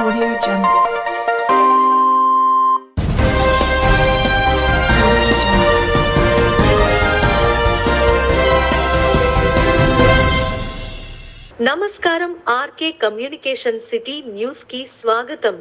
Audio Jungle. నమస్కారం RK communication city news కి స్వాగతం.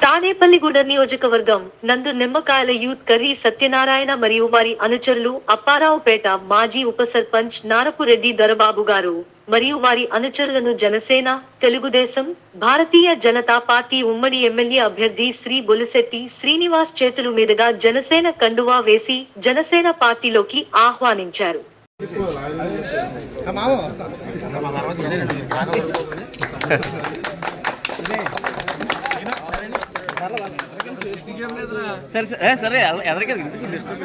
తాడేపల్లిగూడ నియోజకవర్గం నందు నిమ్మకాయల యూత్ కర్రీ సత్యనారాయణ మరియు వారి అనుచరులు, అప్పారావుపేట మాజీ ఉప సర్పంచ్ నారపురెడ్డి దొరబాబు గారు మరియు వారి అనుచరులను జనసేన, తెలుగుదేశం, భారతీయ జనతా పార్టీ ఉమ్మడి ఎమ్మెల్యే అభ్యర్థి శ్రీ బొలిశెట్టి శ్రీనివాస్ చేతుల మీదుగా జనసేన కండువా వేసి జనసేన పార్టీలోకి ఆహ్వానించారు. సరే ఎవరికి డిస్టర్బ్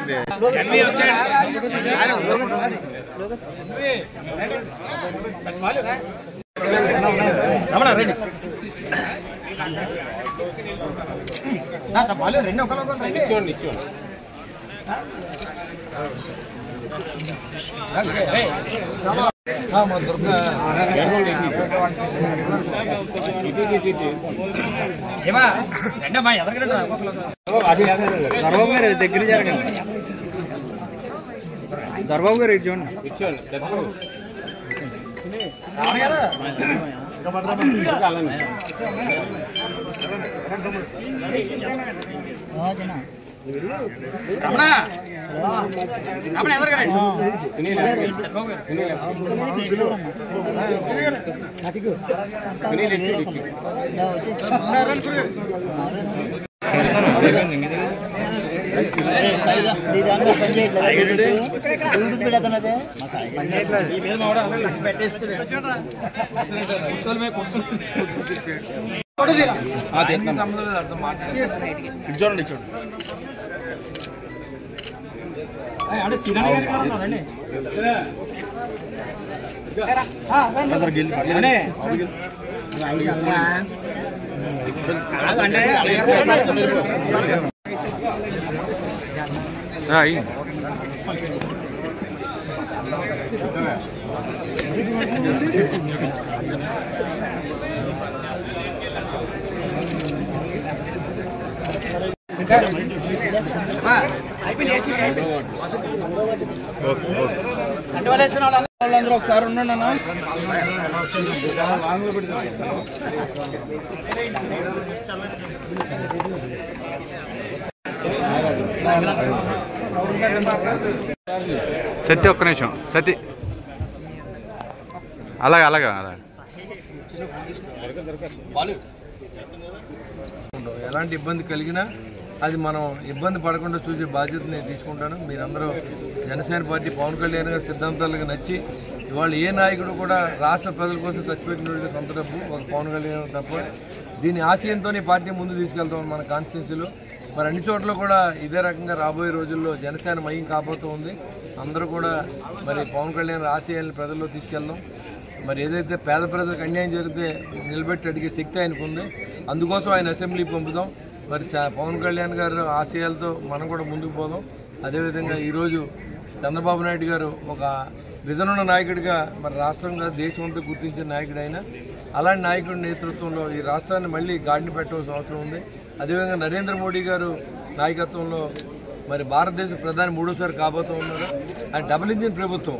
దొరబాబు గారు దగ్గర జరగండి. దొరబాబు గారు ఇటు చూడండి. చూడండి వాళ్ళందరూ ఒకసారి ఉండండి అన్న. సత్య ఒక్క నిమిషం సత్య అలాగా ఎలాంటి ఇబ్బంది కలిగినా అది మనం ఇబ్బంది పడకుండా చూసే బాధ్యత నేను తీసుకుంటాను. మీరందరూ జనసేన పార్టీ పవన్ కళ్యాణ్ గారి సిద్ధాంతాలకు నచ్చి ఇవాళ ఏ నాయకుడు కూడా రాష్ట్ర ప్రజల కోసం ఖర్చుపెట్టిన సొంత డబ్బు ఒక పవన్ కళ్యాణ్ తప్ప దీని ఆశయంతో పార్టీ ముందు తీసుకెళ్తాం మన కాన్స్టిట్యూన్సీలో. మరి అన్ని చోట్ల కూడా ఇదే రకంగా రాబోయే రోజుల్లో జనసేన మయం కాబోతూ ఉంది. అందరూ కూడా మరి పవన్ కళ్యాణ్ ఆశయాలను ప్రజల్లో తీసుకెళ్దాం. మరి ఏదైతే పేద ప్రజలకు అన్యాయం జరిగితే నిలబెట్టి అడిగే శక్తి ఆయనకు ఉంది. అందుకోసం ఆయన అసెంబ్లీకి పంపుదాం. మరి పవన్ కళ్యాణ్ గారు ఆశయాలతో మనం కూడా ముందుకు పోదాం. అదేవిధంగా ఈరోజు చంద్రబాబు నాయుడు గారు ఒక విజన్ ఉన్న నాయకుడిగా మరి రాష్ట్రంగా దేశం అంతా గుర్తించిన నాయకుడు అయినా అలాంటి నాయకుడి నేతృత్వంలో ఈ రాష్ట్రాన్ని మళ్ళీ గాడిని పెట్టవలసిన అవసరం ఉంది. అదేవిధంగా నరేంద్ర మోడీ గారు నాయకత్వంలో మరి భారతదేశ ప్రధాని మూడోసారి కాబోతూ ఉన్నారు. ఆయన డబుల్ ఇంజిన్ ప్రభుత్వం.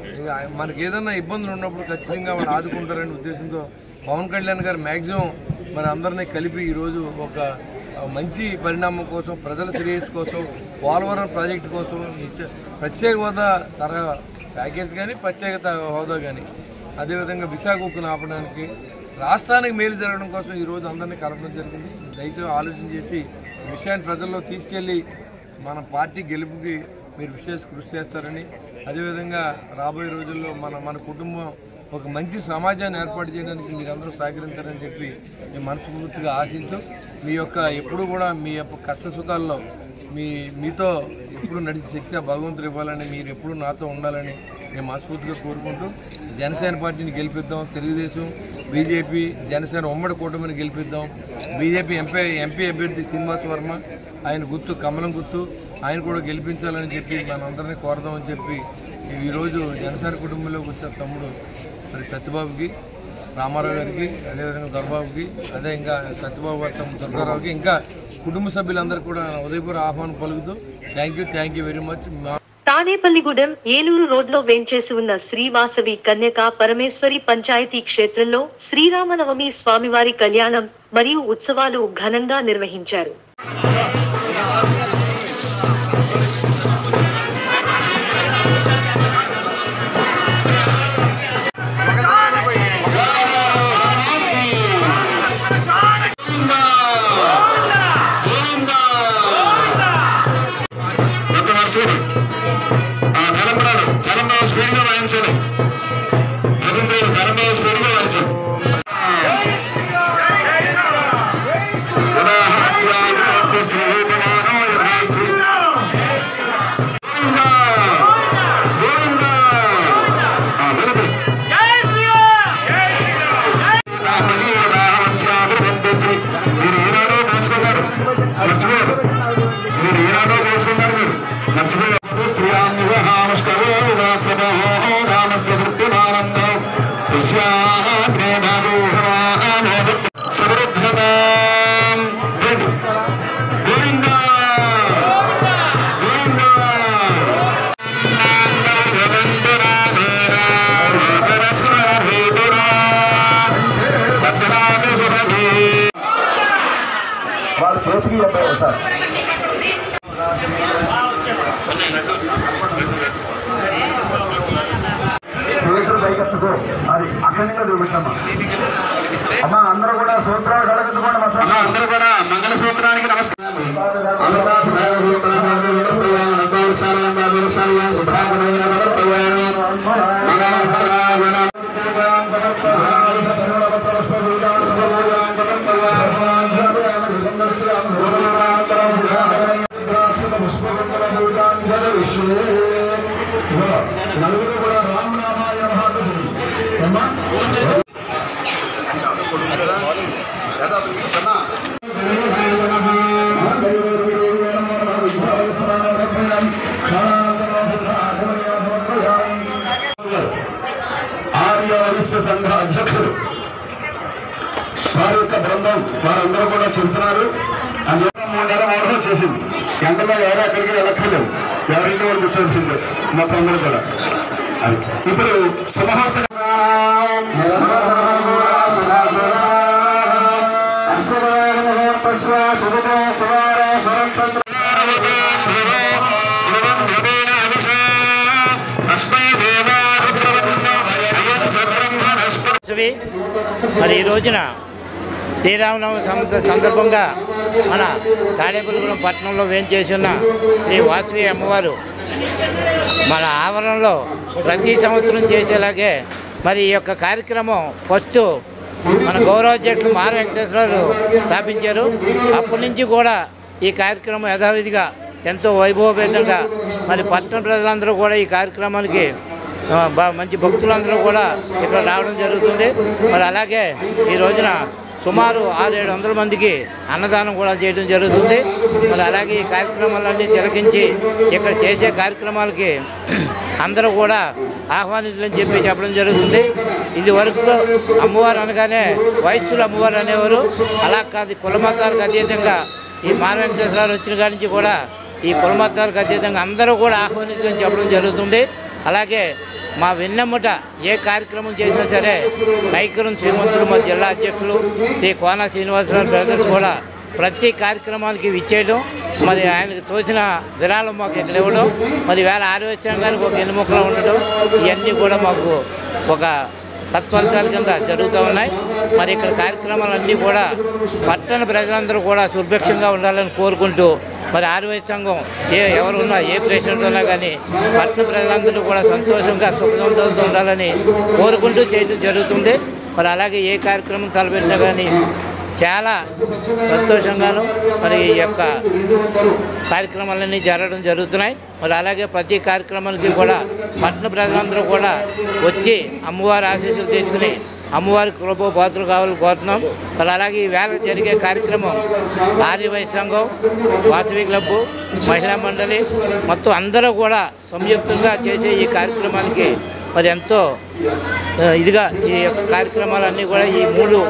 మనకి ఏదైనా ఇబ్బందులు ఉన్నప్పుడు ఖచ్చితంగా వాళ్ళు ఆదుకుంటారనే ఉద్దేశంతో పవన్ కళ్యాణ్ గారు మ్యాక్సిమం మరి అందరినీ కలిపి ఈరోజు ఒక మంచి పరిణామం కోసం, ప్రజల శ్రేయస్సు కోసం, పోలవరం ప్రాజెక్టు కోసం ప్రత్యేక హోదా ప్యాకేజ్ కానీ ప్రత్యేకత హోదా కానీ అదేవిధంగా విశాఖ ఉక్కును ఆపడానికి రాష్ట్రానికి మేలు జరగడం కోసం ఈరోజు అందరినీ కలపడం జరిగింది. దయచేసి ఆలోచన చేసి ఈ విషయాన్ని ప్రజల్లో తీసుకెళ్లి మన పార్టీ గెలుపుకి మీరు విశేష కృషి చేస్తారని, అదేవిధంగా రాబోయే రోజుల్లో మన కుటుంబం ఒక మంచి సమాజాన్ని ఏర్పాటు చేయడానికి మీరందరూ సహకరించారని చెప్పి నేను మనస్ఫూర్తిగా ఆశించు. మీ యొక్క ఎప్పుడు కూడా మీ యొక్క కష్ట సుఖాల్లో మీతో ఎప్పుడు నడిచే శక్తి భగవంతుడు ఇవ్వాలని, మీరు ఎప్పుడు నాతో ఉండాలని నేను మనస్ఫూర్తిగా కోరుకుంటూ జనసేన పార్టీని గెలిపిద్దాం. తెలుగుదేశం, బీజేపీ, జనసేన ఉమ్మడి కూటమిని గెలిపిద్దాం. బీజేపీ ఎంపీ అభ్యర్థి శ్రీనివాస్ వర్మ, ఆయన గుర్తు కమలం గుర్తు, ఆయన కూడా గెలిపించాలని చెప్పి మనందరినీ కోరదామని చెప్పి ఈరోజు జనసేన కుటుంబంలోకి వచ్చిన తమ్ముడు మరి సత్యబాబుకి, రామారావు గారికి, అదేవిధంగా దొరబాబుకి, అదే ఇంకా సత్యబాబు గారి తమ్ముడు దుర్గారావుకి, ఇంకా కుటుంబ సభ్యులందరూ కూడా ఉదయపూర్ ఆహ్వానం పలుకుతూ thank you very much. Tadepalligudem Eluru రోడ్లో వేంచేసి ఉన్న శ్రీవాసవి కన్యకా పరమేశ్వరి పంచాయతీ క్షేత్రంలో శ్రీరామనవమి స్వామివారి కళ్యాణం మరియు ఉత్సవాలు ఘనంగా నిర్వహించారు. స్పీడ్గా వాయించాలి, స్పీడ్గా వాయించాలి. వాళ్ళ చేతికి అబ్బాయి వస్తారు. చేతులు పైకెత్తుకో, అది అఖండంగా చూపించమ్మా. అమ్మా అందరూ కూడా సూత్రాలు కలగెత్తుకోండి. మొత్తం అందరూ కూడా మంగళ సూత్రానికి నమస్కారం. నలుగురు కూడా రామనామాయ ఆర్య వైశ్య సంఘ అధ్యక్షులు వారి యొక్క బృందం వారందరూ కూడా చెబుతున్నారు. అది 3 నెలలు వచ్చేసింది. ఎండలో ఎవరు ఎక్కడికి వెళ్ళక్కర్లేదు, ఎవరింటి వాళ్ళు కూర్చోవలసిందే మొత్తం అందరూ కూడా. అది ఇప్పుడు సమహార్త మరి ఈ రోజున శ్రీరామనవమి సందర్భంగా మన తాడేపల్లిగూడెం పట్టణంలో వేంచేసి ఉన్న శ్రీ వాసవి అమ్మవారు మన ఆవరణలో ప్రతి సంవత్సరం చేసేలాగే మరి ఈ యొక్క కార్యక్రమం ఫస్ట్ మన గౌరవాధ్యక్షులు మార వెంకటేశ్వరరావు స్థాపించారు. అప్పటి నుంచి కూడా ఈ కార్యక్రమం యథావిధిగా ఎంతో వైభవపేతంగా మరి పట్టణ ప్రజలందరూ కూడా ఈ కార్యక్రమానికి మంచి భక్తులందరూ కూడా ఇక్కడ రావడం జరుగుతుంది. మరి అలాగే ఈ రోజున సుమారు 600-700 మందికి అన్నదానం కూడా చేయడం జరుగుతుంది. మరి అలాగే ఈ కార్యక్రమాలన్నీ తిలకించి ఇక్కడ చేసే కార్యక్రమాలకి అందరూ కూడా ఆహ్వానితులని చెప్పడం జరుగుతుంది. ఇది వరకు అమ్మవారు అనగానే వైశ్యులు అమ్మవారు అనేవారు. అలా కాదు, కుల మతాలకు అతీతంగా ఈ మార వెంకటేశ్వరరావు వచ్చిన కాడి నుంచి కూడా ఈ కుల మతాలకు అతీతంగా అందరూ కూడా ఆహ్వానితులని చెప్పడం జరుగుతుంది. అలాగే మా వెన్నెమ్మట ఏ కార్యక్రమం చేసినా సరే కైకరం శ్రీమంతులు మా జిల్లా అధ్యక్షులు శ్రీ కోన శ్రీనివాసరావు బ్రదర్స్ కూడా ప్రతి కార్యక్రమానికి విచ్చేయడం, మరి ఆయనకు తోచిన విరాళం మాకు ఇక్కడ ఇవ్వడం, మరి వేళ ఆరోగ్యంగానికి ఒక ఎన్నుముక్కలు ఉండడం, ఇవన్నీ కూడా మాకు ఒక సత్ఫలితాల కింద జరుగుతూ ఉన్నాయి. మరి ఇక్కడ కార్యక్రమాలన్నీ కూడా పట్టణ ప్రజలందరూ కూడా సుభిక్షంగా ఉండాలని కోరుకుంటూ మరి ఆర్వై సంఘం ఎవరు ఉన్నా ఏ ప్రెసిడెంట్ ఉన్నా కానీ పట్టణ ప్రజలందరూ కూడా సంతోషంగా సుఖ సంతోషంతో ఉండాలని కోరుకుంటూ చేయడం జరుగుతుంది. మరి అలాగే ఏ కార్యక్రమం తలపెట్టినా కానీ చాలా సంతోషంగాను మరి ఈ యొక్క కార్యక్రమాలన్నీ జరగడం జరుగుతున్నాయి. మరి అలాగే ప్రతి కార్యక్రమానికి కూడా పట్టణ ప్రజలందరూ కూడా వచ్చి అమ్మవారి ఆశీస్సులు తీసుకుని అమ్మవారి కృప పాత్రలు కావాలని కోరుతున్నాం. మరి అలాగే ఈ వేళ జరిగే కార్యక్రమం ఆర్యవైశ్య సంఘం, వాసవి క్లబ్బు, మహిళా మండలి మొత్తం అందరూ కూడా సంయుక్తంగా చేసే ఈ కార్యక్రమానికి మరి ఎంతో ఇదిగా ఈ యొక్క కార్యక్రమాలన్నీ కూడా ఈ 3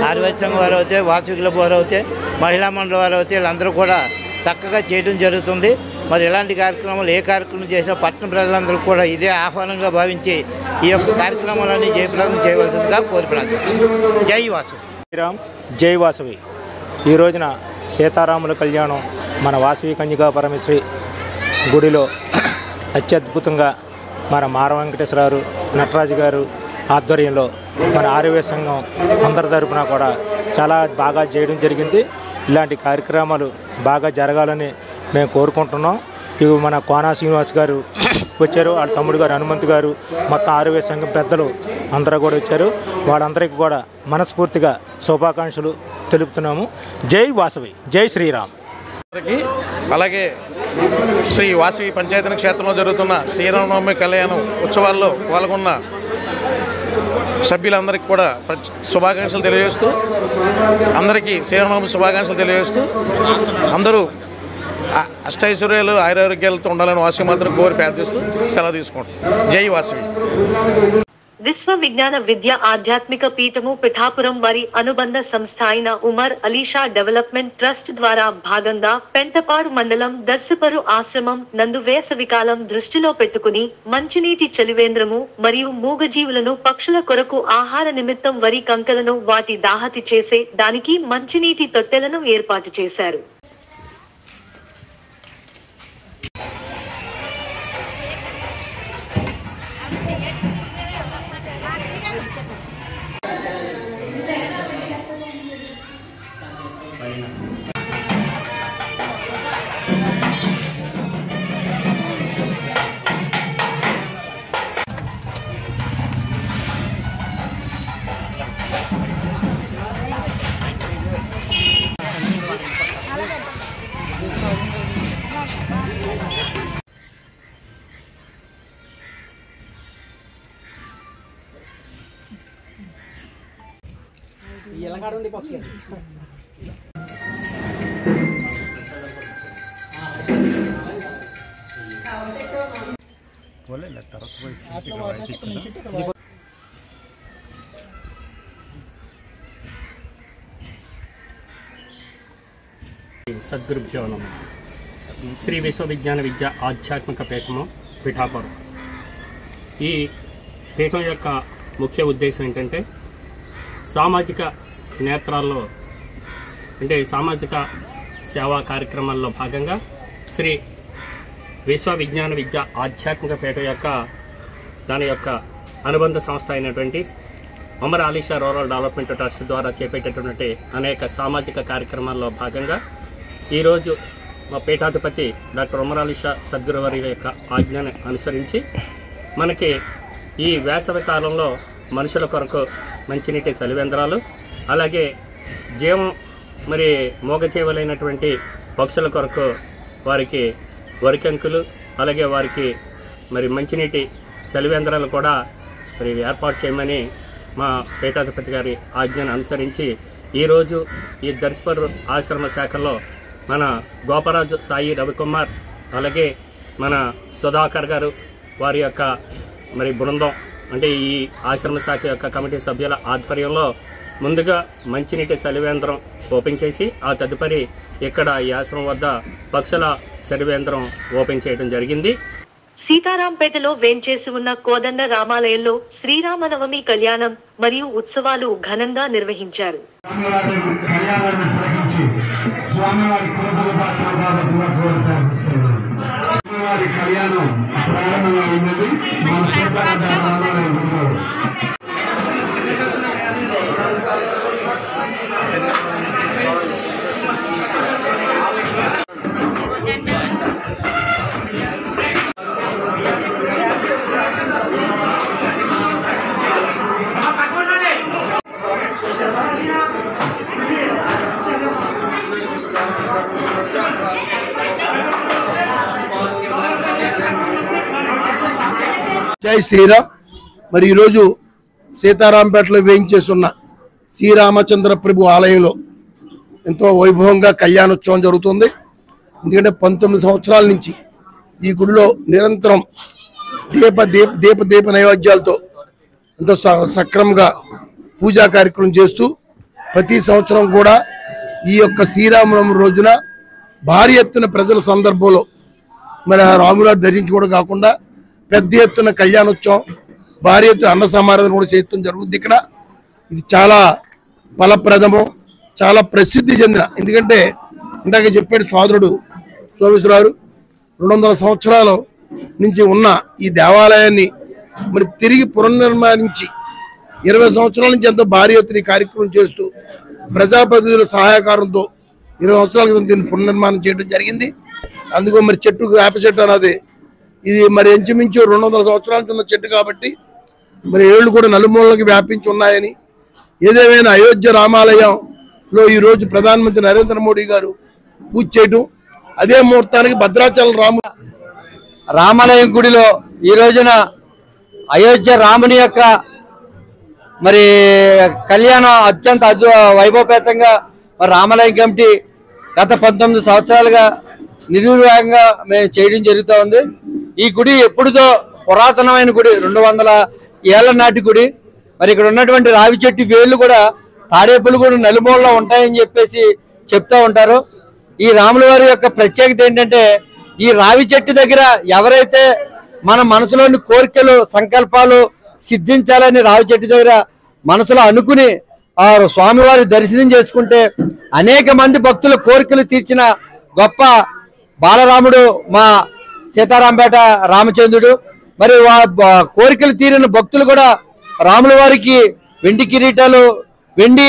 ఆర్యవైశ్య సంఘం వారు అవుతాయి, వాసవి క్లబ్ వారు అవుతాయి, మహిళా మండలి వారు అవుతాయి, వీళ్ళందరూ కూడా చక్కగా చేయడం జరుగుతుంది. మరి ఇలాంటి కార్యక్రమాలు ఏ కార్యక్రమం చేసినా పట్టణ ప్రజలందరూ కూడా ఇదే ఆహ్వానంగా భావించి ఈ యొక్క కార్యక్రమాలన్నీ జయప్రదం చేయవలసిందిగా కోరుతున్నాను. జై వాసవి. శ్రీరామ్ జై వాసవి. ఈ రోజున సీతారాముల కళ్యాణం మన వాసవి కన్యకా పరమేశ్వరి గుడిలో అత్యద్భుతంగా మన మార వెంకటేశ్వరరావు, నటరాజు గారు ఆధ్వర్యంలో మన ఆర్యవైశ్య సంఘం అందరి తరపున కూడా చాలా బాగా చేయడం జరిగింది. ఇలాంటి కార్యక్రమాలు బాగా జరగాలని మేము కోరుకుంటున్నాం. ఇవి మన కోనా శ్రీనివాస్ గారు వచ్చారు, వాళ్ళ తమ్ముడు గారు హనుమంత్ గారు, మొత్తం ఆర్యవైశ్య సంఘం పెద్దలు అందరూ కూడా వచ్చారు. వాళ్ళందరికీ కూడా మనస్ఫూర్తిగా శుభాకాంక్షలు తెలుపుతున్నాము. జై వాసవి, జై శ్రీరామ్. అలాగే శ్రీ వాసవి పంచాయతీ క్షేత్రంలో జరుగుతున్న శ్రీరామనవమి కళ్యాణం ఉత్సవాల్లో పాల్గొన్న సభ్యులందరికీ కూడా శుభాకాంక్షలు తెలియజేస్తూ, అందరికీ శ్రీరామనవమి శుభాకాంక్షలు తెలియజేస్తూ అందరూ అష్టైశ్వర్యాలు ఆరోగ్యాలతో ఉండాలని వాసవి మాత్రం కోరి ప్రార్థిస్తూ సెలవు తీసుకుంటాం. జై వాసవి. విశ్వ విజ్ఞాన విద్య ఆధ్యాత్మిక పీఠము పిఠాపురం వారి అనుబంధ సంస్థ అయిన ఉమర్ అలీషా డెవలప్మెంట్ ట్రస్ట్ ద్వారా భాగంగా పెంటపాడు మండలం దర్శపరు ఆశ్రమం నందు వేసవికాలం దృష్టిలో పెట్టుకుని మంచినీటి చలివేంద్రము మరియు మూగజీవులను పక్షుల కొరకు ఆహార నిమిత్తం వరి కంకలను వాటి దాహతి చేసే దానికి మంచినీటి తొట్టెలను ఏర్పాటు చేశారు. సద్గురుభ్యో నమః. శ్రీ విశ్వవిజ్ఞాన విద్య ఆధ్యాత్మిక పీఠము పిఠాపురం. ఈ పీఠం యొక్క ముఖ్య ఉద్దేశం ఏంటంటే సామాజిక నేత్రాల్లో అంటే సామాజిక సేవా కార్యక్రమాల్లో భాగంగా శ్రీ విశ్వవిజ్ఞాన విద్య ఆధ్యాత్మిక పీఠం యొక్క దాని యొక్క అనుబంధ సంస్థ అయినటువంటి Umar Alisha rural development trust ద్వారా చేపట్టేటటువంటి అనేక సామాజిక కార్యక్రమాల్లో భాగంగా ఈరోజు మా పీఠాధిపతి డాక్టర్ ఉమర్ అలీషా సద్గురువారి యొక్క ఆజ్ఞను అనుసరించి మనకి ఈ వేసవి కాలంలో మనుషుల కొరకు మంచినీటి చలివేంద్రాలు, అలాగే జీవం మరి మోగచేవలైనటువంటి పక్షుల కొరకు వారికి వరికంకులు, అలాగే వారికి మరి మంచినీటి చలివేంద్రాలు కూడా మరి ఏర్పాటు చేయమని మా పీఠాధిపతి గారి ఆజ్ఞను అనుసరించి ఈరోజు ఈ దర్శపర్ ఆశ్రమ శాఖలో మన గోపరాజు సాయి రవికుమార్, అలాగే మన సుధాకర్ గారు వారి యొక్క మరి బృందం అంటే ఈ ఆశ్రమ శాఖ యొక్క కమిటీ సభ్యుల ఆధ్వర్యంలో ముందుగా మంచినీటి చలివేంద్రం ఓపెన్ చేసి ఆ తదుపరి ఇక్కడ ఈ ఆశ్రమం వద్ద పక్షుల చలివేంద్రం ఓపెన్ చేయడం జరిగింది. సీతారాంపేటలో వేంచేసి ఉన్న కోదండ రామాలయంలో శ్రీరామనవమి కళ్యాణం మరియు ఉత్సవాలు ఘనంగా నిర్వహించారు. జై శ్రీరామ్. మరి ఈరోజు సీతారాంపేటలో వేయించేస్తున్న శ్రీరామచంద్ర ప్రభు ఆలయంలో ఎంతో వైభవంగా కళ్యాణోత్సవం జరుగుతుంది. ఎందుకంటే 19 సంవత్సరాల నుంచి ఈ గుడిలో నిరంతరం దీప నైవేద్యాలతో ఎంతో సక్రమంగా పూజా కార్యక్రమం చేస్తూ ప్రతి సంవత్సరం కూడా ఈ యొక్క శ్రీరామనవమి రోజున భారీ ఎత్తున ప్రజల సందర్భంలో మరి రాములారు ధరించుకోవడం కాకుండా పెద్ద ఎత్తున కళ్యాణోత్సవం, భారీ ఎత్తున అన్న సమారాధన కూడా చేయడం జరుగుతుంది. ఇక్కడ ఇది చాలా ఫలప్రదము, చాలా ప్రసిద్ధి చెందిన, ఎందుకంటే ఇందాక చెప్పాడు సోదరుడు సోమేశ్వరరావు 200 సంవత్సరాల నుంచి ఉన్న ఈ దేవాలయాన్ని మరి తిరిగి పునర్నిర్మాణించి 20 సంవత్సరాల నుంచి ఎంతో భారీ ఎత్తున కార్యక్రమం చేస్తూ ప్రజాప్రతినిధుల సహాయకారంతో 20 సంవత్సరాల క్రితం దీన్ని పునర్నిర్మాణం చేయడం జరిగింది. అందుకో మరి చెట్టు వేప చెట్టు అన్నది ఇది మరి ఇంచుమించు 200 సంవత్సరాల ఉన్న చెట్టు కాబట్టి మరి ఏళ్ళు కూడా నలుమూలకి వ్యాపించి ఉన్నాయని, ఏదేమైనా అయోధ్య రామాలయంలో ఈరోజు ప్రధానమంత్రి నరేంద్ర మోడీ గారు పూజ చేయడం, అదే ముహూర్తానికి భద్రాచలం రామాలయం గుడిలో ఈ రోజున అయోధ్య రాముని యొక్క మరి కళ్యాణం అత్యంత వైభవపేతంగా మరి రామాలయం కమిటీ గత 19 సంవత్సరాలుగా నిర్వివాహంగా మేము చేయడం జరుగుతూ ఉంది. ఈ గుడి ఎప్పుడుదో పురాతనమైన గుడి, 200 ఏళ్ల నాటి గుడి. మరి ఇక్కడ ఉన్నటువంటి రావి చెట్టు వేళ్ళు కూడా తాడేపులు కూడా నలుమూలలో ఉంటాయని చెప్పేసి చెప్తూ ఉంటారు. ఈ రాముల వారి యొక్క ప్రత్యేకత ఏంటంటే ఈ రావి చెట్టు దగ్గర ఎవరైతే మన మనసులోని కోరికలు సంకల్పాలు సిద్ధించాలని రావి చెట్టు దగ్గర మనసులో అనుకుని ఆ స్వామివారి దర్శనం చేసుకుంటే అనేక మంది భక్తుల కోరికలు తీర్చిన గొప్ప బాలరాముడు మా సీతారాంపేట రామచంద్రుడు. మరి కోరికలు తీరిన భక్తులు కూడా రాముల వారికి వెండి కిరీటాలు, వెండి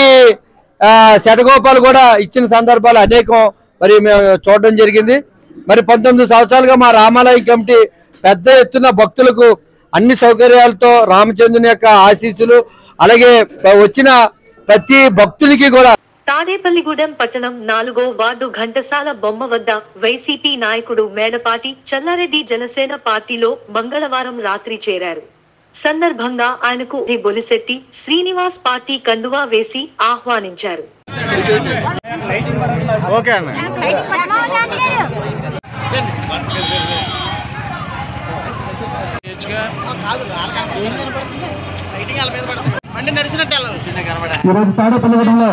శటగోపాలు కూడా ఇచ్చిన సందర్భాలు అనేకం మరి మేము చూడడం జరిగింది. మరి 19 సంవత్సరాలుగా మా రామాలయం కమిటీ పెద్ద ఎత్తున భక్తులకు అన్ని సౌకర్యాలతో రామచంద్రుని యొక్క ఆశీస్సులు, అలాగే వచ్చిన ప్రతి భక్తునికి కూడా. తాడేపల్లిగూడెం పట్టణం 4వ వార్డు ఘంటసాల బొమ్మ వద్ద వైసీపీ నాయకుడు మేడపాటి చెల్లారెడ్డి జనసేన పార్టీలో మంగళవారం రాత్రి చేరారు. సందర్భంగా ఆయనకు బొలిశెట్టి శ్రీనివాస్ పార్టీ కండువా వేసి ఆహ్వానించారు. ఈరోజు తాడేపల్లిగూడెంలో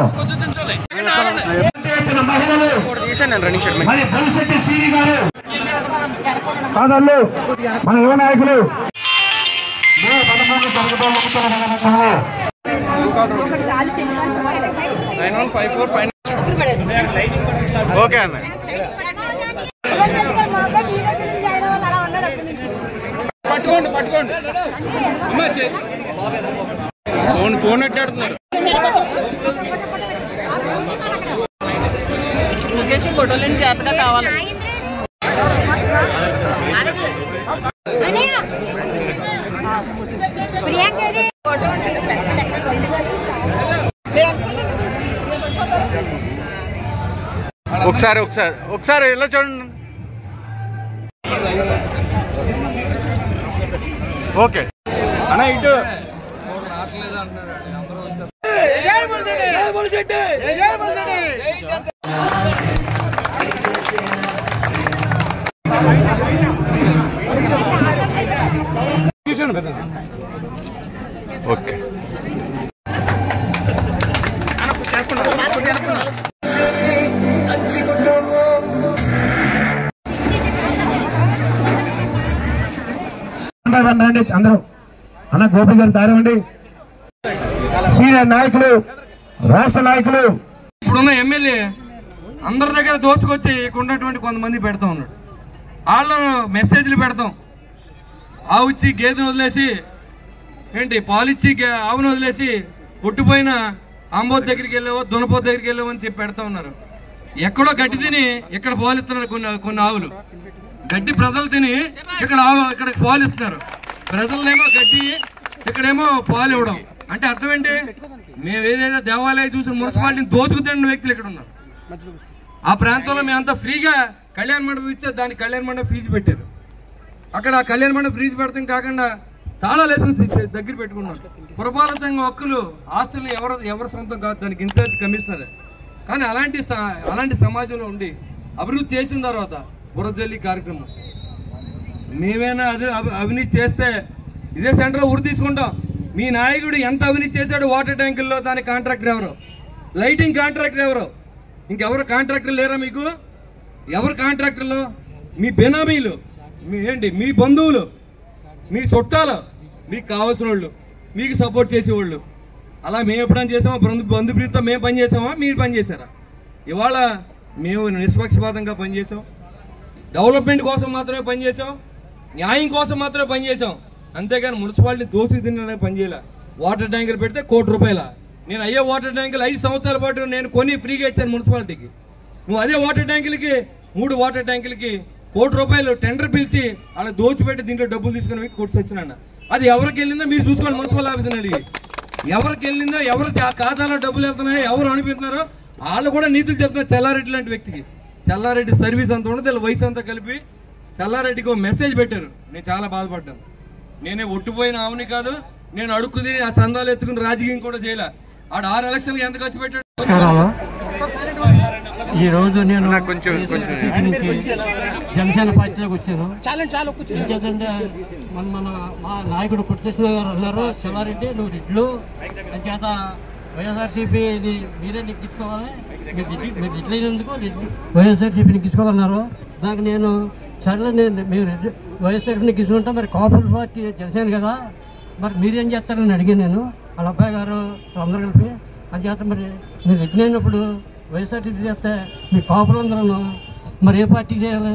సాధారణలు మన యువ నాయకులు ఓకే అన్న పట్టుకోండి పట్టుకోండి ఫోన్ ఎట్లాడుతున్నారు ఫోటోలు జాగ్రత్తగా కావాలి. ఒకసారి ఒకసారి ఒకసారి ఇలా చూడండి. ఓకే అన్న ఇటు ఓకే అందరూ అన్న గోపి గారు దారివ్వండి. సీనియర్ నాయకులు, రాష్ట్ర నాయకులు, ఇప్పుడున్న ఎమ్మెల్యే అందరి దగ్గర దోచుకొచ్చి ఉన్నటువంటి కొంతమంది పెడతా ఉన్నాడు. వాళ్ళను మెసేజ్లు పెడతాం, ఆవు ఇచ్చి గేదెను వదిలేసి ఏంటి పాలిచ్చి ఆవును వదిలేసి పుట్టిపోయిన అంబోత్ దగ్గరికి వెళ్ళావో దునపోతు దగ్గరికి వెళ్ళావో అని చెప్పి పెడతా ఉన్నారు. ఎక్కడో గడ్డి తిని ఇక్కడ పాలిస్తున్నారు కొన్ని ఆవులు. గడ్డి ప్రజలు తిని ఇక్కడ పాలు ఇస్తున్నారు. ప్రజలనేమో గడ్డి, ఇక్కడేమో పాలు ఇవ్వడం. అంటే అర్థం ఏంటి? మేము ఏదైతే దేవాలయం చూసిన మున్సిపాలిటీని దోచుకుతున్న వ్యక్తులు ఇక్కడ ఉన్నారు. ఆ ప్రాంతంలో మేమంతా ఫ్రీగా కళ్యాణ మండపం ఇస్తే దానికి కళ్యాణ మండపం ఫీజు పెట్టారు. అక్కడ కళ్యాణ మండపం ఫీజు పెడతాం కాకుండా తాళాలు వేసుకుని దగ్గర పెట్టుకున్నాం. పురపాలక సంఘం హక్కులు ఆస్తులు ఎవరు సొంతం కాదు, దానికి ఇన్ఛార్జ్ కమిషనర్. కానీ అలాంటి సమాజంలో ఉండి అభివృద్ధి చేసిన తర్వాత బురదజల్లి కార్యక్రమం మేమైనా అవినీతి చేస్తే ఇదే సెంటర్లో ఊరు తీసుకుంటాం. మీ నాయకుడు ఎంత అవినీతి చేశాడు వాటర్ ట్యాంకుల్లో, దాని కాంట్రాక్టర్ ఎవరు, లైటింగ్ కాంట్రాక్టర్ ఎవరు, ఇంకెవరు కాంట్రాక్టర్ లేరా మీకు? ఎవరు కాంట్రాక్టర్లు? మీ బెనామీలు, మీ బంధువులు, మీ చుట్టాలు, మీకు కావాల్సిన వాళ్ళు, మీకు సపోర్ట్ చేసేవాళ్ళు. అలా మేము ఎప్పుడైనా చేసామా? బంధుప్రీతితో మేము పనిచేసామా? మీరు పనిచేశారా? ఇవాళ మేము నిష్పక్షపాతంగా పనిచేసాం, డెవలప్మెంట్ కోసం మాత్రమే పనిచేసాం, న్యాయం కోసం మాత్రమే పనిచేసాం. అంతేగాని మున్సిపాలిటీ దోషి తినడానికి పనిచేయాల. వాటర్ ట్యాంకులు పెడితే ₹1,00,00,000. నేను అయ్యే వాటర్ ట్యాంకులు 5 సంవత్సరాల పాటు నేను కొని ఫ్రీగా ఇచ్చాను మున్సిపాలిటీకి. నువ్వు అదే వాటర్ ట్యాంకులకి 3 వాటర్ ట్యాంకులకి ₹1,00,00,000 టెండర్ పిలిచి అలా దోచిపెట్టి దీంట్లో డబ్బులు తీసుకుని కొట్టి వచ్చిన. అది ఎవరికి వెళ్ళిందో మీరు చూసుకోండి. మున్సిపల్ ఆఫీసర్ని అడిగి ఎవరికి వెళ్ళిందో, ఎవరు ఖాతాలో డబ్బులు వెళ్తున్నాయో, ఎవరు అనిపిస్తున్నారో వాళ్ళు కూడా నీతులు చెప్తున్నారు. చెల్లారెడ్డి లాంటి వ్యక్తికి, చెల్లారెడ్డి సర్వీస్ అంతా ఉండదు, వీళ్ళ వయసు అంతా కలిపి చెల్లారెడ్డికి ఒక మెసేజ్ పెట్టారు. నేను చాలా బాధపడ్డాను. నేనే ఒట్టిపోయిన ఆవుని కాదు, నేను అడుక్కు తిని ఆ చందాలు ఎత్తుకుని రాజకీయం కూడా చేయలే. ఆడు 6 ఎలక్షన్లు ఎంత ఖర్చు పెట్టాడు. ఈ రోజు నేను జనసేన పార్టీలోకి వచ్చాను. ఎందుకంటే మా నాయకుడు కుట్టికృష్ణ గారు అన్నారు, చెల్లారెడ్డి నువ్వు రెడ్లు అని చేత వైఎస్ఆర్సీపీ మీరే నెగ్గించుకోవాలి, మీరు రెడ్లైనందుకు వైఎస్ఆర్సీపీ నెగ్గించుకోవాలన్నారు. దానికి నేను సరే మేము వైఎస్ఆర్సీపీ నెగ్గించుకుంటాం, మరి కాపుల పార్టీ జనసేన కదా, మరి మీరేం చేస్తారని అడిగాను నేను. వాళ్ళ అబ్బాయి గారు అందరూ కలిపి అని చేత మరి మీరు రెడ్డి అయినప్పుడు వైఎస్ఆర్సీపీ చేస్తే మీ కాపులందరూ మరి ఏ పార్టీ చేయాలి?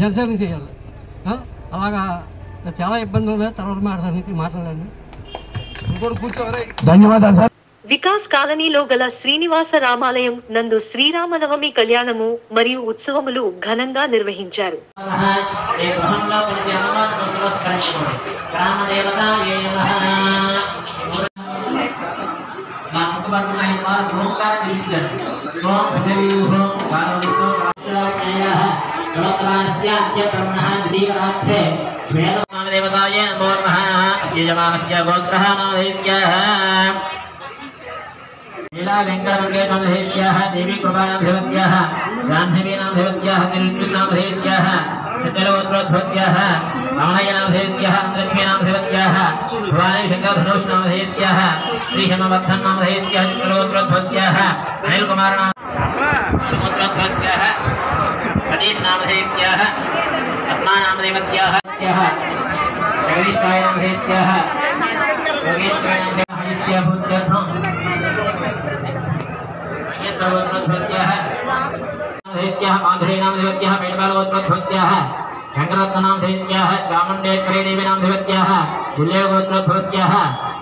జనసేనకి చేయాలి. అలాగా చాలా ఇబ్బందులు ఉన్నాయి. తర్వాత మాట్లాడాను. ధన్యవాదాలు సార్. వికాస్ కాలనీలో గల శ్రీనివాస రామాలయం నందు శ్రీరామనవమి కళ్యాణము మరియు ఉత్సవములు ఘనంగా నిర్వహించారు. लीला वेंकटवर्गेनामधेयः देवी कृपानामधेयः गान्धीनामधेयः तिरुनामधेयः नित्यलोत्रोद्भवत्यः रमणयनामधेयः लक्ष्मीनामधेयः भवानी शंकरधनुषनामधेयः श्री हेमवर्धननामधेयः नित्यलोत्रोद्भवत्यः अनिल कुमारनामधेयः सतीशनामधेयः रत्नानामधेयः जगदीशायनामधेयः योगेश्वरनामधेयः भूत्यर्थं माधुरीनामधेयः मेडबालोत्रोद्भवत्यः शंकररत्ननामधेयः चामुण्डेश्वरी देवीनामधेयः गुल्यगोत्रोद्भवस्यः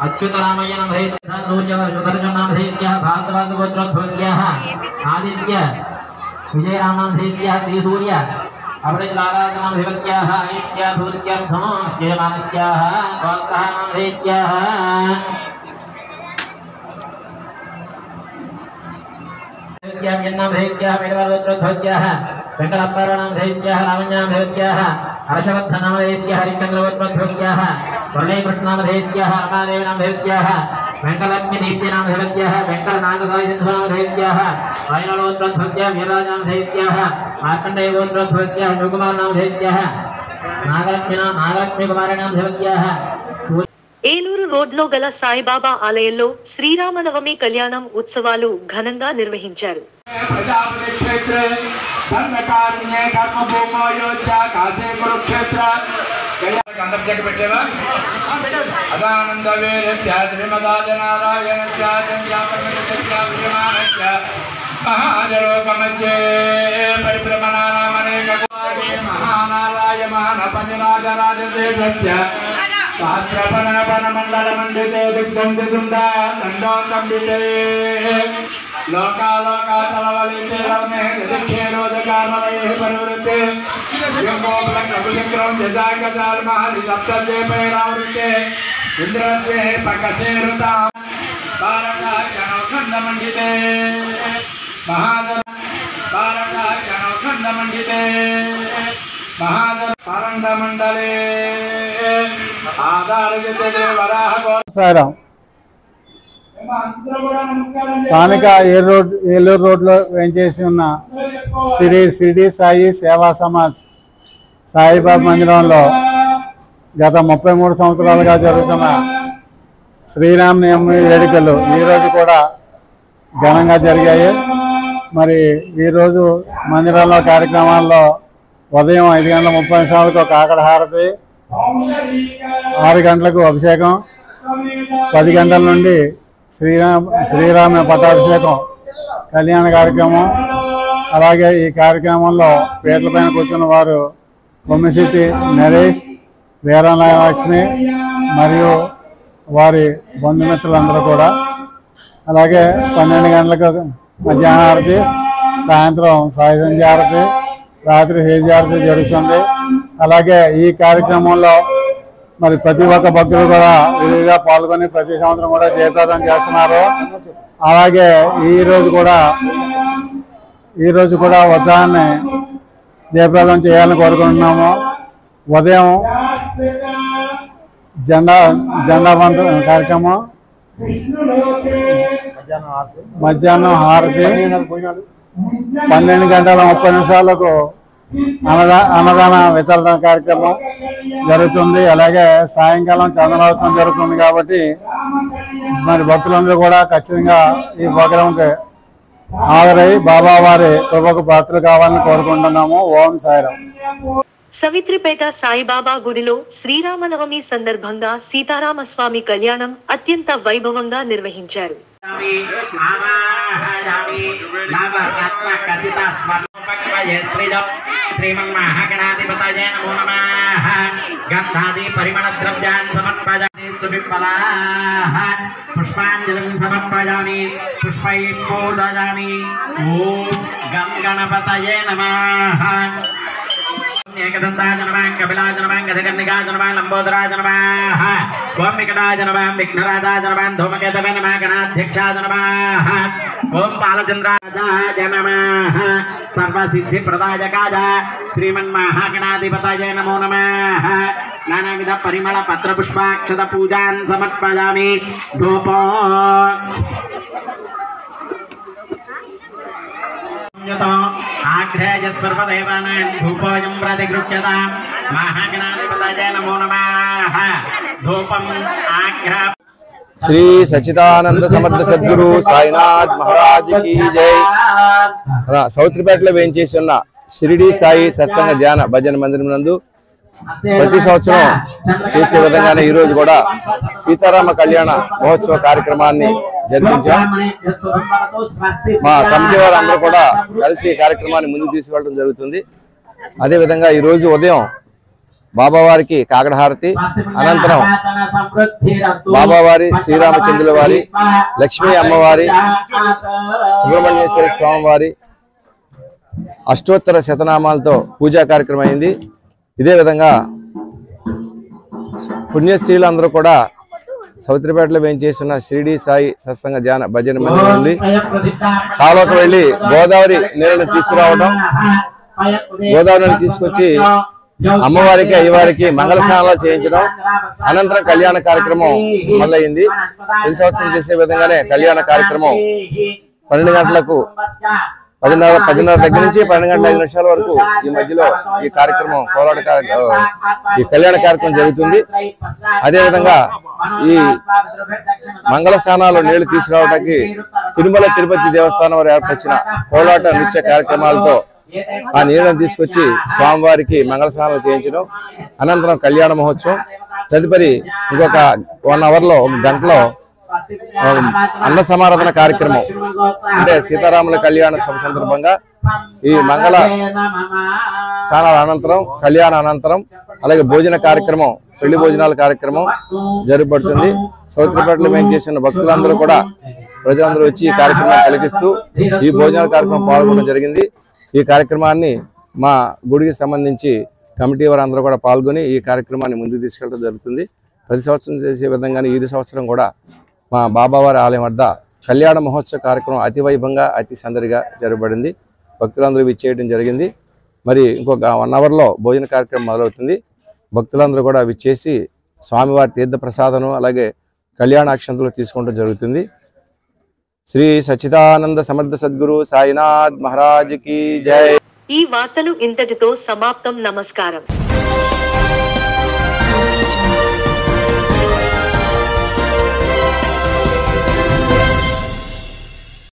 अच्युतरामय्यनामधेयः सूर्यशुधरजनामधेयः भारद्वाजगोत्रोद्भवस्यः आदित्य विजयरामनामधेयः श्रीसूर्य अवृतलालानामधेयः ऐश्वर्यभूत्यर्थं श्रीमानस्याः गोत्रनामधेयः नामधेयः मेडबालोत्रोद्भवत्यः वेंकटाप्पारानामधेयः रामञ्जनामधेयः हर्षवर्धनामधेयः हरिश्चन्द्रगोत्रोद्भवत्यः मुरलीकृष्णनामधेयः रमादेवीनामधेयः वेंकटलक्ष्मीदीप्तिनामधेयः वेंकटनागसायिन्धुनामधेयः वायुनलोत्रोद्भवत्यः वीरराजनामधेयः मार्कण्डेयगोत्रोद्भवत्यः शिवकुमारनामधेयः नागलक्ष्मीकुमारनामधेयः ఏలూరు రోడ్లో గల సాయిబాబా ఆలయంలో శ్రీరామనవమి కళ్యాణం ఉత్సవాలు ఘనంగా నిర్వహించారు. सहस्रपनपनमण्डलमण्डिते दिग्गन्धिसुण्डा दण्डोत्तम्बिते लोकालोकातलवलिते रवने दिखे रोदकामवैः परिवृत्ते योगोपलग्नभुजक्रं जजागजालमहरिसप्तते पैरावृत्ते इन्द्रस्य पकसे ऋता बालकार्यनौखण्डमण्डिते महादर बालकार्यनौखण्डमण्डिते महाजन पारंड मंडले आधारयते वराह సాయిరాం స్థానిక ఏలూరు రోడ్లో వేంచేసి ఉన్న శ్రీ షిరిడి సాయి సేవా సమాజ్ సాయిబాబా మందిరంలో గత 33 సంవత్సరాలుగా జరుగుతున్న శ్రీరామనవమి వేడుకలు ఈరోజు కూడా ఘనంగా జరిగాయి. మరి ఈరోజు మందిరంలో కార్యక్రమాల్లో ఉదయం 5:30 కాకడ హారతి, 6 గంటలకు అభిషేకం, 10 గంటల నుండి శ్రీరామ పట్టాభిషేకం కళ్యాణ కార్యక్రమం. అలాగే ఈ కార్యక్రమంలో పీటల పైన కూర్చున్న వారు కొమ్మిశెట్టి నరేష్, వీరనాయలక్ష్మి మరియు వారి బంధుమిత్రులందరూ కూడా. అలాగే 12 గంటలకు మధ్యాహ్న హారతి, సాయంత్రం సాయి సంధ్య హారతి, రాత్రి హేజీ హారతి జరుగుతుంది. అలాగే ఈ కార్యక్రమంలో మరి ప్రతి ఒక్క భక్తులు కూడా విరివిగా పాల్గొని ప్రతి సంవత్సరం కూడా జయప్రదం చేస్తున్నారు. అలాగే ఈరోజు కూడా ఉత్సాహాన్ని జయప్రదం చేయాలని కోరుకుంటున్నాము. ఉదయం జెండా వందన కార్యక్రమం, మధ్యాహ్నం హారతి, 12:30 అన్నదాన వితరణ కార్యక్రమం జరుగుతుంది. అలాగే సాయంకాలం చందనోత్సవం జరుగుతుంది. కాబట్టి మరి భక్తులందరూ కూడా ఖచ్చితంగా ఈ ప్రోగ్రాంకి హాజరై బాబా వారి కృపకు పాత్రలు కావాలని కోరుకుంటున్నాము. ఓం సాయిరాం. సవిత్రిపేట సాయిబాబా గుడిలో శ్రీరామనవమి సందర్భంగా సీతారామస్వామి కళ్యాణం అత్యంత వైభవంగా నిర్వహించారు. श्रीमन्महागणाधिपतये नमो नमः। गन्धादि परिमल द्रव्यान् समर्पयामि सुविप्लाः पुष्पाञ्जलिं समर्पयामि पुष्पैः पूजयामि। ॐ गं गणपतये नमः। एकदन्ताय नमः, कपिलाय नमः, गजकर्णिकाय नमः, लम्बोदराय नमः, ओं विकटाय नमः, विघ्नराजाय नमः, धूमकेतवे नमः, गणाध्यक्षाय नमः, ओं बालचन्द्राय नमः, सर्वसिद्धिप्रदायकाय श्रीमन्महागणाधिपतये नमो नमः। नानाविध परिमल पत्रपुष्पाक्षत पूजान् समर्पयामि। धूपो आग्रह सर्वदेवानां धूपोऽयं प्रतिगृह्यतां। महागणाधिपतये नमो नमः। धूपम् आग्रह। श्री सच्चिदानंद समर्थ सद्गुरु साईनाथ महाराज की जय। సౌత్రిపేటలో వేయించేసి ఉన్న షిరిడి సాయి సత్సంగ ధ్యాన భజన మందిరం నందు ప్రతి సంవత్సరం చేసే విధంగానే ఈ రోజు కూడా సీతారామ కళ్యాణ మహోత్సవ కార్యక్రమాన్ని జరిపించాం. మా కమిటీ వారందరూ కూడా కలిసి కార్యక్రమాన్ని ముందుకు తీసుకెళ్ళడం జరుగుతుంది. అదేవిధంగా ఈ రోజు ఉదయం బాబావారికి కాకడ హారతి, అనంతరం బాబావారి, శ్రీరామచంద్రుల వారి, లక్ష్మీ అమ్మవారి, సుబ్రహ్మణ్యేశ్వర స్వామివారి అష్టోత్తర శతనామాలతో పూజా కార్యక్రమం అయింది. ఇదే విధంగా పుణ్యశ్రీలందరూ కూడా సౌత్రిపేటలో వేయించేస్తున్న షిరిడి సాయి సత్సంగ ధ్యాన భజన మందిరం నుండి కాలువకు వెళ్లి గోదావరి నీళ్ళని తీసుకురావడం, గోదావరి నీళ్ళు తీసుకొచ్చి అమ్మవారికి, అయ్యవారికి మంగళ స్నానాలు చేయించడం, అనంతరం కళ్యాణ కార్యక్రమం మొదలైంది. ప్రతి సంవత్సరం చేసే విధంగానే కళ్యాణ కార్యక్రమం 12 గంటలకు 10:30 దగ్గర నుంచి 12:05 వరకు ఈ మధ్యలో ఈ కార్యక్రమం ఈ కళ్యాణ కార్యక్రమం జరుగుతుంది. అదేవిధంగా ఈ మంగళ స్నానాలు నీళ్లు తీసుకురావడానికి తిరుమల తిరుపతి దేవస్థానం వారు ఏర్పరిచిన కోలాట నృత్య కార్యక్రమాలతో ఆ నీళ్లను తీసుకొచ్చి స్వామివారికి మంగళ స్నానాలు చేయించడం, అనంతరం కళ్యాణ మహోత్సవం, తదుపరి ఇంకొక 1 అవర్లో 1 గంటలో అన్న సమారాధన కార్యక్రమం. అంటే సీతారాముల కళ్యాణ సభ సందర్భంగా ఈ మంగళ స్నానాల అనంతరం, కళ్యాణ అనంతరం, అలాగే భోజన కార్యక్రమం, పెళ్లి భోజనాల కార్యక్రమం జరగబడుతుంది. సౌత్రిపేటలో మేము చేసిన భక్తులందరూ కూడా, ప్రజలందరూ వచ్చి ఈ కార్యక్రమాన్ని కలిగిస్తూ ఈ భోజనాల కార్యక్రమం పాల్గొనడం జరిగింది. ఈ కార్యక్రమాన్ని మా గుడికి సంబంధించి కమిటీ వారందరూ కూడా పాల్గొని ఈ కార్యక్రమాన్ని ముందుకు తీసుకెళ్ళడం జరుగుతుంది. ప్రతి సంవత్సరం చేసే విధంగానే ఈ సంవత్సరం కూడా మా బాబావారి ఆలయం వద్ద కళ్యాణ మహోత్సవ కార్యక్రమం అతి వైభవంగా, అతి సందడిగా జరగబడింది. భక్తులందరూ విచ్చేయడం జరిగింది. మరి ఇంకొక 1 అవర్లో భోజన కార్యక్రమం మొదలవుతుంది. భక్తులందరూ కూడా విచ్చేసి స్వామివారి తీర్థ ప్రసాదము అలాగే కళ్యాణాక్షంతలు తీసుకోవడం జరుగుతుంది. శ్రీ సచ్చిదానంద సమర్థ సద్గురు సాయినాథ్ మహారాజ్ కి జై. ఈ వార్తలు ఇంతటితో సమాప్తం. నమస్కారం.